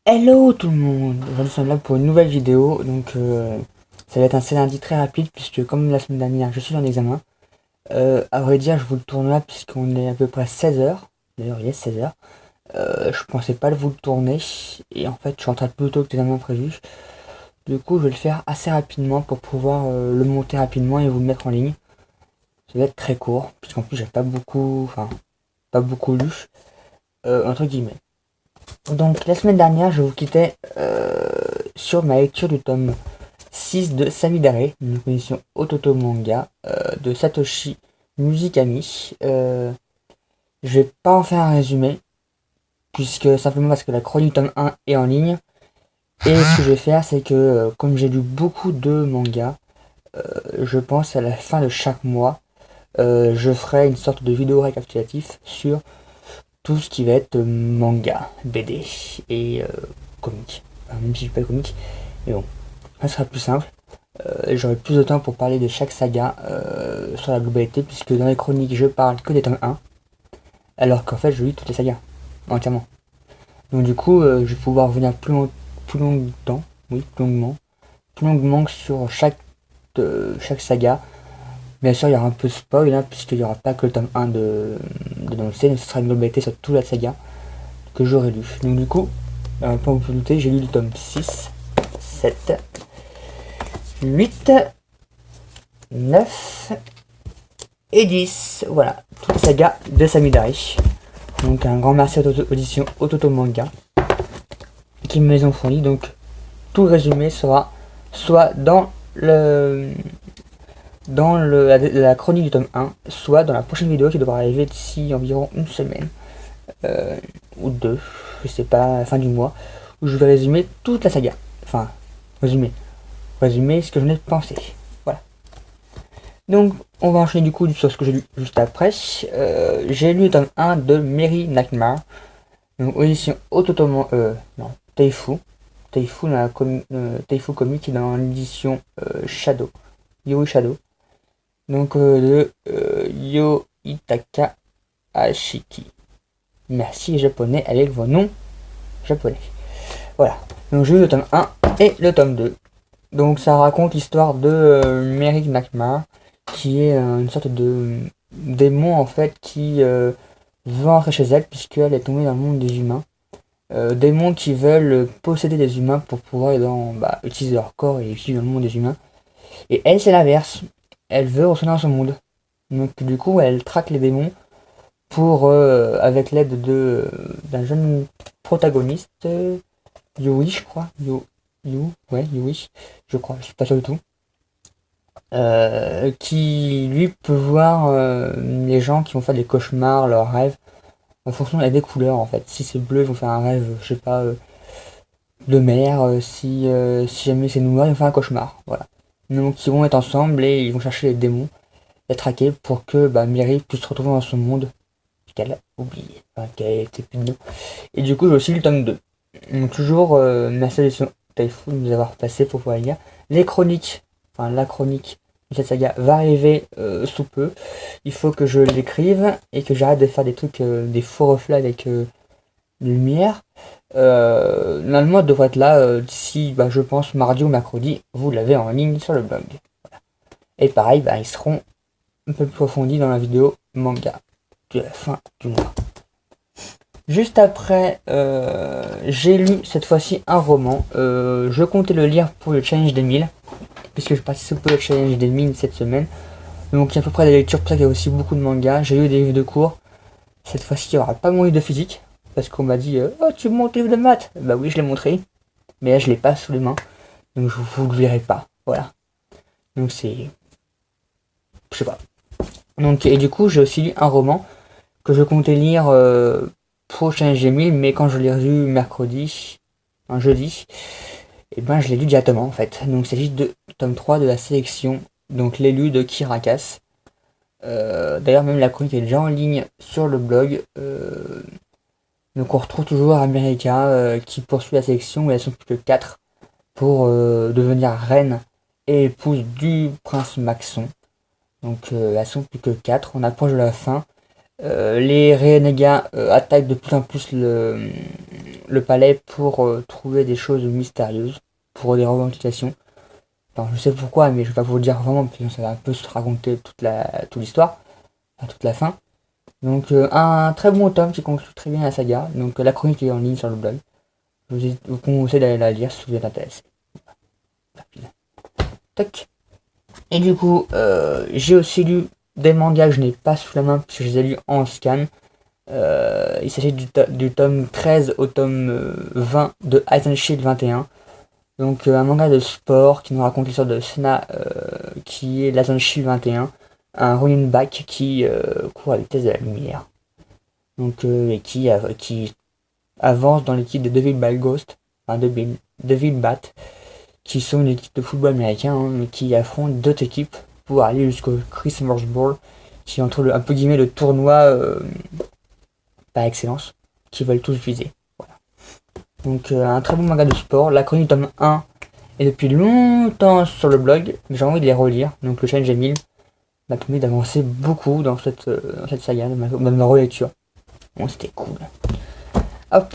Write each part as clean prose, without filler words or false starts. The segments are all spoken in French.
Hello tout le monde, aujourd'hui nous sommes là pour une nouvelle vidéo, donc ça va être un lundi très rapide puisque comme la semaine dernière je suis en examen. À vrai dire je vous le tourne là puisqu'on est à peu près 16 heures, d'ailleurs il est 16 heures. Je pensais pas vous le tourner et en fait je suis en train de plus tôt que l'examen prévu. Du coup je vais le faire assez rapidement pour pouvoir le monter rapidement et vous le mettre en ligne. Ça va être très court puisqu'en plus j'ai pas beaucoup lu, entre guillemets. Donc la semaine dernière, je vous quittais sur ma lecture du tome 6 de Samidare, une commission Ototo Manga de Satoshi Muzukami. Je vais pas en faire un résumé, puisque simplement parce que la chronique tome 1 est en ligne. Et ce que je vais faire, c'est que comme j'ai lu beaucoup de mangas, je pense à la fin de chaque mois, je ferai une sorte de vidéo récapitulatif sur tout ce qui va être manga, BD et comics. Enfin, même si je suis pas comics, mais bon, ça sera plus simple. J'aurai plus de temps pour parler de chaque saga sur la globalité, puisque dans les chroniques je parle que des tomes 1, alors qu'en fait je lis toutes les sagas, entièrement. Donc du coup, je vais pouvoir revenir plus longtemps, oui, plus longuement sur chaque saga. Bien sûr, il y aura un peu de spoil, hein, puisqu'il n'y aura pas que le tome 1 d'annoncer, mais ce sera une globalité sur toute la saga que j'aurais lu. Donc du coup, comme vous pouvez noter, j'ai lu le tome 6, 7, 8, 9 et 10. Voilà, toute la saga de Samidari. Donc un grand merci à l'audition Ototo Manga qui me les ont fournis. Donc tout le résumé sera soit la chronique du tome 1, soit dans la prochaine vidéo qui devra arriver d'ici environ une semaine. Ou deux, je sais pas, à la fin du mois, où je vais résumer toute la saga. Enfin, résumer ce que j'en ai pensé. Voilà. Donc, on va enchaîner du coup sur ce que j'ai lu juste après. J'ai lu le tome 1 de Mary Nightmare, donc audition Ototomo, non, Teifu. Teifu, Teifu Comic dans l'édition Shadow, Yoi Shadow. Donc, de Yo Itaka Ashiki. Merci japonais avec vos noms japonais. Voilà. Donc j'ai eu le tome 1 et le tome 2. Donc ça raconte l'histoire de Mary McMahon, qui est une sorte de démon en fait qui veut entrer chez elle puisqu'elle est tombée dans le monde des humains. Démons qui veulent posséder des humains pour pouvoir utiliser leur corps et vivre dans le monde des humains. Et elle c'est l'inverse. Elle veut retourner dans son monde. Donc du coup elle traque les démons pour avec l'aide d'un jeune protagoniste, Yui je crois, Yui, je crois, je suis pas sûr du tout, qui lui peut voir les gens qui vont faire des cauchemars, leurs rêves, en fonction des couleurs en fait. Si c'est bleu, ils vont faire un rêve, je sais pas, de mer, si jamais c'est noir, ils vont faire un cauchemar, voilà. Donc ils vont être ensemble et ils vont chercher les démons, les traquer pour que Miri puisse se retrouver dans son monde qu'elle a oublié, enfin qu'elle était plus dedans. Et du coup j'ai aussi lu le tome 2. Donc toujours merci à l'édition Taifu de nous avoir passé pour pouvoir lire. Les chroniques, enfin la chronique de cette saga va arriver sous peu. Il faut que je l'écrive et que j'arrête de faire des trucs, des faux reflets avec lumière. Normalement elle devrait être là d'ici, je pense, mardi ou mercredi. Vous l'avez en ligne sur le blog. Voilà. Et pareil, ils seront un peu plus approfondis dans la vidéo manga de la fin du mois. Juste après, j'ai lu cette fois-ci un roman. Je comptais le lire pour le challenge des 1000, puisque je participe au challenge des 1000 cette semaine. Donc il y a à peu près des lectures, pour ça qu'il y a aussi beaucoup de mangas. J'ai lu des livres de cours. Cette fois-ci, il n'y aura pas mon livre de physique, parce qu'on m'a dit oh, tu montres le livre de maths. Bah oui, je l'ai montré, mais là je l'ai pas sous les mains, donc vous le verrez pas. Voilà. Donc c'est. Je sais pas. Donc, et du coup, j'ai aussi lu un roman que je comptais lire prochain G1000, mais quand je l'ai lu mercredi, un jeudi, et je l'ai lu directement en fait. Donc il s'agit de tome 3 de la sélection, donc l'élu de Kirakas. D'ailleurs même la chronique est déjà en ligne sur le blog. Donc on retrouve toujours America qui poursuit la sélection, où elles sont plus que 4 pour devenir reine et épouse du prince Maxon. Donc elles sont plus que 4, on approche de la fin. Les renégats attaquent de plus en plus le palais pour trouver des choses mystérieuses, pour des revendications. Alors, je sais pourquoi, mais je vais pas vous le dire vraiment, parce que ça va un peu se raconter toute l'histoire, toute la fin. Donc un très bon tome qui conclut très bien la saga. Donc la chronique est en ligne sur le blog. Je vous conseille d'aller la lire si vous êtes intéressé. Tac. Et du coup, j'ai aussi lu des mangas que je n'ai pas sous la main puisque je les ai lus en scan. Il s'agit du tome 13 au tome 20 de Ice and Shield 21. Donc un manga de sport qui nous raconte l'histoire de Senna qui est l'Ice and Shield 21, un running back qui court à la vitesse de la lumière. Donc et qui avance dans l'équipe de Devil Bat Ghost, enfin Devil Bat, qui sont une équipe de football américain, mais qui affrontent d'autres équipes pour aller jusqu'au Christmas Bowl, qui est entre un peu guillemets le tournoi par excellence, qui veulent tous viser. Voilà. Donc un très bon manga de sport. La chronique tome 1 est depuis longtemps sur le blog, mais j'ai envie de les relire. Donc le challenge Emile m'a permis d'avancer beaucoup dans cette saga, dans ma relecture. Bon, c'était cool. Hop.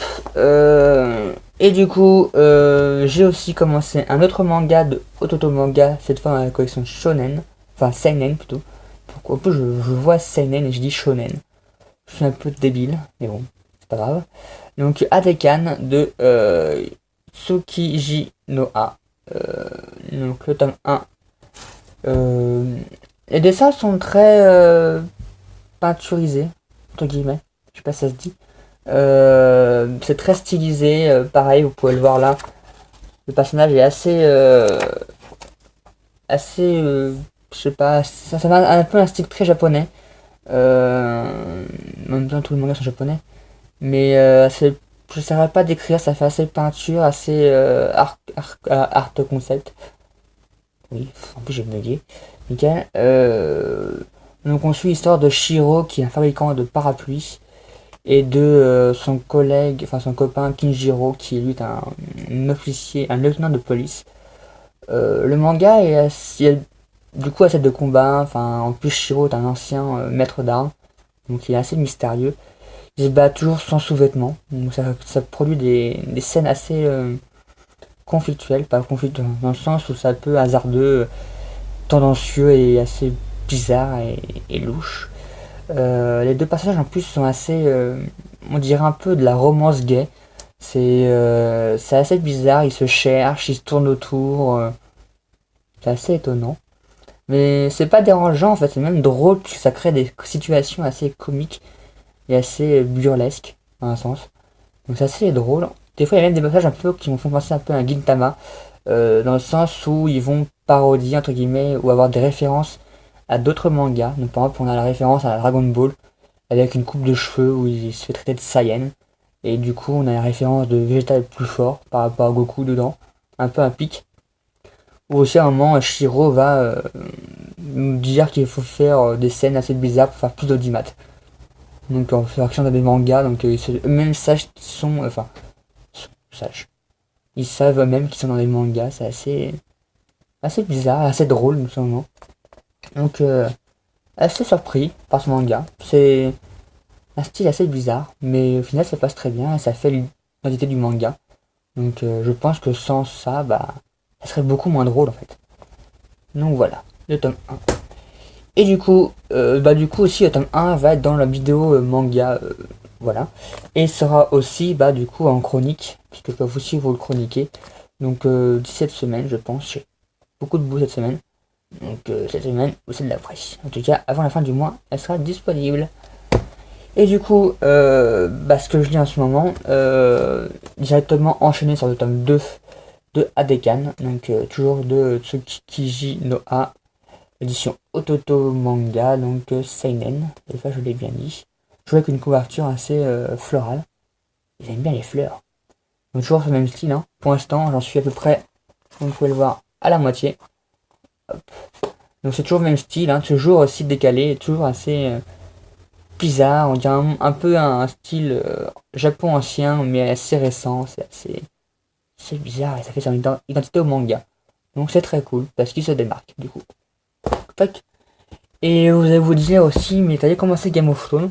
Et du coup, j'ai aussi commencé un autre manga de Ototo Manga, cette fois dans la collection Shonen, enfin Seinen plutôt. Pourquoi peu je vois Seinen et je dis Shonen. Je suis un peu débile, mais bon, c'est pas grave. Donc Adekan de Tsukiji no A. Donc le tome 1. Les dessins sont très peinturisés, entre guillemets. Je sais pas si ça se dit. C'est très stylisé, pareil, vous pouvez le voir là. Le personnage est assez, je sais pas, ça a un peu un style très japonais. En même temps, tous les mangas sont japonais. Mais je ne saurais pas décrire, ça fait assez peinture, assez art concept. Oui, en plus j'ai bugué. Nickel. Donc on suit l'histoire de Shiro, qui est un fabricant de parapluies, et de son collègue, enfin son copain Kinjiro, qui est lui un officier, un lieutenant de police. Le manga est assez, du coup assez de combat, enfin en plus Shiro est un ancien maître d'armes, donc il est assez mystérieux. Il se bat toujours sans sous-vêtements, donc ça produit des scènes assez conflictuelles, pas conflictuelles dans le sens où ça peut hasardeux, tendancieux et assez bizarre et louche. Les deux personnages en plus sont assez, on dirait un peu de la romance gay. C'est assez bizarre, ils se cherchent, ils se tournent autour. C'est assez étonnant. Mais c'est pas dérangeant en fait, c'est même drôle puisque ça crée des situations assez comiques et assez burlesques, dans un sens. Donc c'est assez drôle. Des fois il y a même des passages un peu qui me font penser un peu à un Gintama, dans le sens où ils vont parodier entre guillemets ou avoir des références à d'autres mangas. Donc par exemple on a la référence à la Dragon Ball avec une coupe de cheveux où il se fait traiter de Saiyan. Et du coup on a la référence de Vegeta le plus fort par rapport à Goku dedans. Un peu un pic. Ou aussi à un moment Shiro va nous dire qu'il faut faire des scènes assez bizarres pour faire plus d'audimat. Donc en fonction des mangas, donc eux-mêmes sachent qu'ils sont, enfin, sachent. Ils savent eux-mêmes qu'ils sont dans des mangas, c'est assez bizarre, assez drôle tout simplement. Donc assez surpris par ce manga. C'est un style assez bizarre, mais au final ça passe très bien et ça fait l'identité du manga. Donc je pense que sans ça, bah, ça serait beaucoup moins drôle en fait. Donc voilà, le tome 1. Et du coup aussi le tome 1 va être dans la vidéo manga, voilà. Et sera aussi du coup en chronique, puisque je peux aussi vous le chroniquer. Donc 17 semaines je pense, j'ai beaucoup de boulot cette semaine. Donc cette semaine ou celle d'après. En tout cas avant la fin du mois, elle sera disponible. Et du coup, ce que je lis en ce moment, directement enchaîné sur le tome 2 de Adekan, donc toujours de Tsukiji no A, édition Ototo Manga, donc Seinen, des fois je l'ai bien dit. Je avec une couverture assez florale. Ils aiment bien les fleurs. Donc toujours ce même style, hein. Pour l'instant j'en suis à peu près, comme vous pouvez le voir, à la moitié. Hop. Donc c'est toujours le même style, hein, toujours aussi décalé, toujours assez bizarre, on dirait un peu un style Japon ancien mais assez récent, c'est bizarre et ça fait son identité au manga. Donc c'est très cool parce qu'il se démarque du coup. Tac. Et vous allez vous dire aussi, mais t'avais commencé Game of Thrones.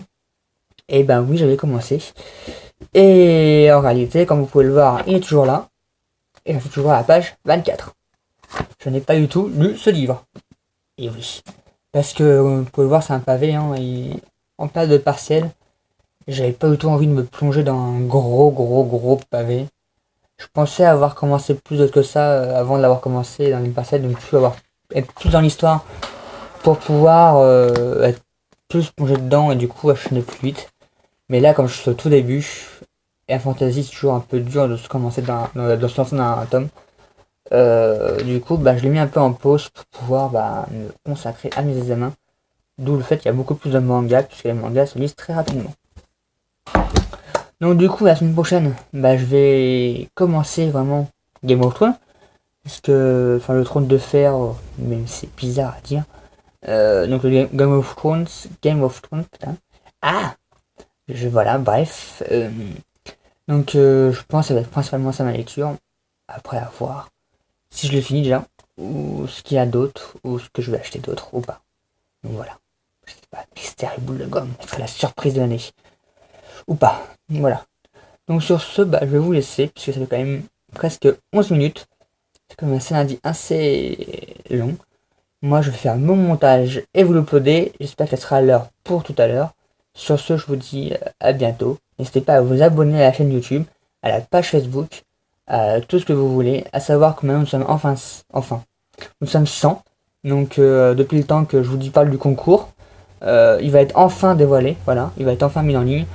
Et ben oui, j'avais commencé. Et en réalité, comme vous pouvez le voir, il est toujours là. Et j'en suis toujours à la page 24. Je n'ai pas du tout lu ce livre. Et oui. Parce que, vous pouvez le voir, c'est un pavé, hein, et en place de partiel. J'avais pas du tout envie de me plonger dans un gros pavé. Je pensais avoir commencé plus d'autres que ça avant de l'avoir commencé dans une partielle, donc être plus dans l'histoire pour pouvoir être plus plongé dedans et du coup enchaîner plus vite. Mais là, comme je suis au tout début, et la fantasy c'est toujours un peu dur de se commencer de se lancer dans un tome. Du coup, bah, je l'ai mis un peu en pause pour pouvoir me consacrer à mes examens. D'où le fait qu'il y a beaucoup plus de mangas, puisque les mangas se lisent très rapidement. Donc du coup, la semaine prochaine, bah, je vais commencer vraiment Game of Thrones. Parce que, enfin, le trône de fer, même c'est bizarre à dire. Donc le Game of Thrones, putain. Ah, voilà, bref. Donc je pense que ça va être principalement ça ma lecture. Après à voir si je le finis déjà, ou ce qu'il y a d'autre, ou ce que je vais acheter d'autre, ou pas. Donc voilà. Je sais pas, mystère et boule de gomme, ce sera la surprise de l'année. Ou pas. Voilà. Donc sur ce, bah, je vais vous laisser, puisque ça fait quand même presque 11 minutes. C'est comme un scénario assez long. Moi, je vais faire mon montage et vous l'uploader. J'espère que ça sera à l'heure pour tout à l'heure. Sur ce, je vous dis à bientôt. N'hésitez pas à vous abonner à la chaîne YouTube, à la page Facebook, à tout ce que vous voulez. À savoir que maintenant nous sommes enfin, nous sommes 100. Donc depuis le temps que je vous parle du concours, il va être enfin dévoilé. Voilà, il va être enfin mis en ligne.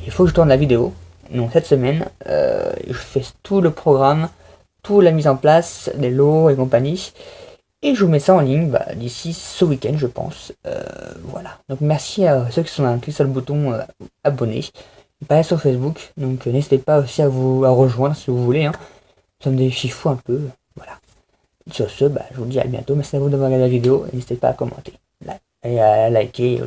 Il faut que je tourne la vidéo. Donc cette semaine, je fais tout le programme, toute la mise en place, des lots et compagnie. Et je vous mets ça en ligne d'ici ce week-end, je pense. Voilà. Donc merci à ceux qui sont cliqués sur le bouton abonner. Pareil sur Facebook. Donc n'hésitez pas aussi à vous rejoindre si vous voulez. Hein. Nous sommes des fifous un peu. Voilà. Sur ce, je vous dis à bientôt. Merci à vous d'avoir regardé la vidéo. N'hésitez pas à commenter et à liker.